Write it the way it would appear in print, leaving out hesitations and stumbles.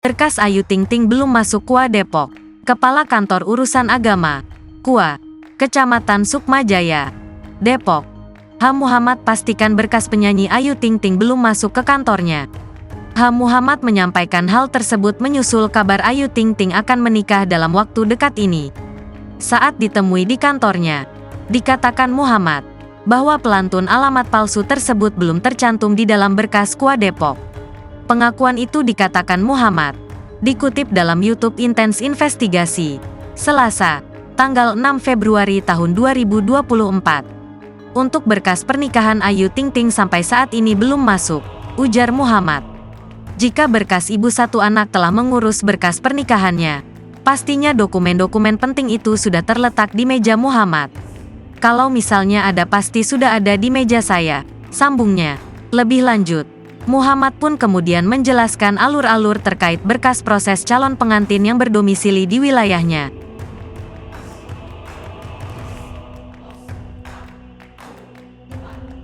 Berkas Ayu Ting Ting belum masuk KUA Depok. Kepala Kantor Urusan Agama, KUA, Kecamatan Sukmajaya, Depok, H. Muhammad pastikan berkas penyanyi Ayu Ting Ting belum masuk ke kantornya. H. Muhammad menyampaikan hal tersebut menyusul kabar Ayu Ting Ting akan menikah dalam waktu dekat ini. Saat ditemui di kantornya, dikatakan Muhammad bahwa pelantun alamat palsu tersebut belum tercantum di dalam berkas KUA Depok. Pengakuan itu dikatakan Muhammad, dikutip dalam YouTube Intens Investigasi, Selasa, tanggal 6 Februari tahun 2024. Untuk berkas pernikahan Ayu Ting Ting sampai saat ini belum masuk, ujar Muhammad. Jika berkas ibu satu anak telah mengurus berkas pernikahannya, pastinya dokumen-dokumen penting itu sudah terletak di meja Muhammad. Kalau misalnya ada pasti sudah ada di meja saya, sambungnya. Lebih lanjut, Muhammad pun kemudian menjelaskan alur-alur terkait berkas proses calon pengantin yang berdomisili di wilayahnya.